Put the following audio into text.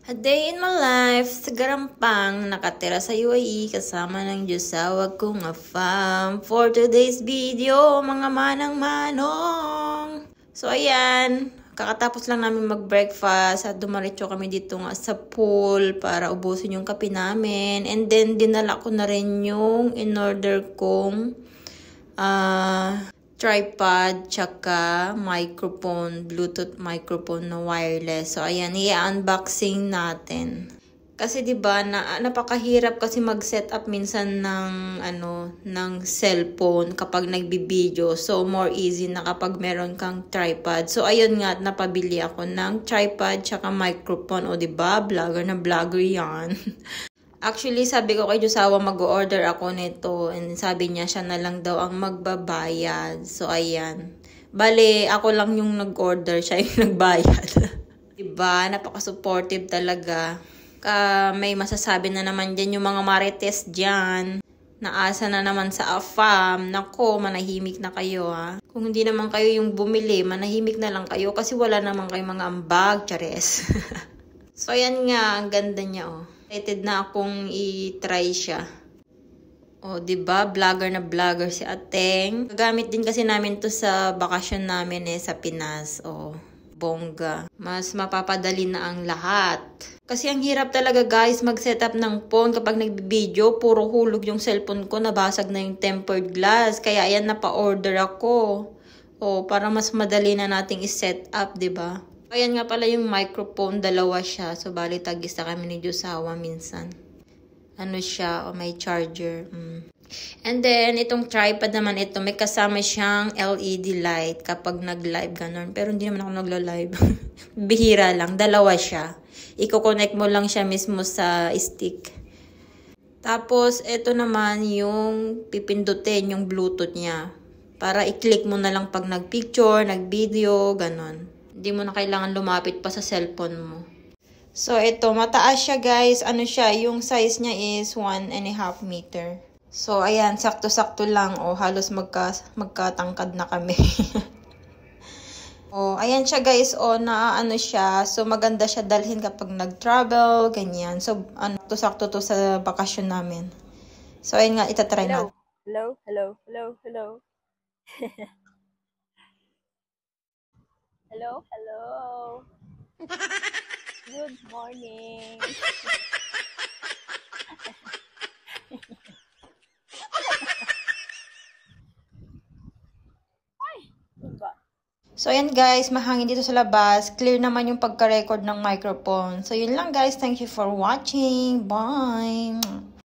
A day in my life sa Garampang, nakatira sa UAE kasama ng Diyosawag kong afam. For today's video, mga manang-manong. So ayan, kakatapos lang namin mag-breakfast at dumaretso kami dito nga sa pool para ubusin yung kape namin. And then dinala ko na rin yung in-order kong tripod, tsaka microphone, Bluetooth microphone na wireless. So, ayan, i-unboxing natin. Kasi 'di ba napakahirap kasi mag-set up minsan ng cellphone kapag nagbi-video. So more easy na kapag meron kang tripod. So ayun nga, napabili ako ng tripod tsaka microphone. O 'di ba? Vlogger na vlogger 'yan. Actually, sabi ko kay Josawa mag-order ako nito and sabi niya siya na lang daw ang magbabayad. So, ayan. Bale, ako lang yung nag-order, siya yung nagbayad. Diba? Napaka-supportive talaga. May masasabi na naman dyan yung mga marites dyan. Naasa na naman sa afam. Nako, manahimik na kayo ha. Kung hindi naman kayo yung bumili, manahimik na lang kayo kasi wala naman kayong mga ambag, chares. So, ayan nga, ang ganda niya oh. Excited na akong i-try siya. O, diba? Vlogger na vlogger si Ateng. Gagamit din kasi namin to sa bakasyon namin sa Pinas. O, bongga. Mas mapapadali na ang lahat. Kasi ang hirap talaga guys mag-setup ng phone kapag nag-video. Puro hulog yung cellphone ko. Nabasag na yung tempered glass. Kaya ayan, napa-order ako. O, para mas madali na nating i-set up, diba? Ayan nga pala yung microphone, dalawa siya. So, bali tag-isa kami ni Josawa minsan. Ano siya, may charger. And then, itong tripod naman ito, may kasama siyang LED light kapag nag-live ganun. Pero hindi naman ako naglo-live. Bihira lang, dalawa siya. Iko-connect mo lang siya mismo sa stick. Tapos, ito naman yung pipindutin, yung Bluetooth niya. Para i-click mo na lang pag nag-picture, nag-video, ganun. Hindi mo na kailangan lumapit pa sa cellphone mo. So, ito, mataas siya guys. Ano siya, yung size niya is 1.5 meter. So, ayan, sakto-sakto lang. O, halos magkatangkad na kami. O, ayan siya guys. O, ano siya. So, maganda siya dalhin kapag nag-travel, ganyan. So, sakto to sa bakasyon namin. So, ayun nga, itatry natin. Hello. Hello. Good morning. So, ayan guys, mahangin dito sa labas. Clear naman yung pagka-record ng microphone. So, yun lang guys. Thank you for watching. Bye!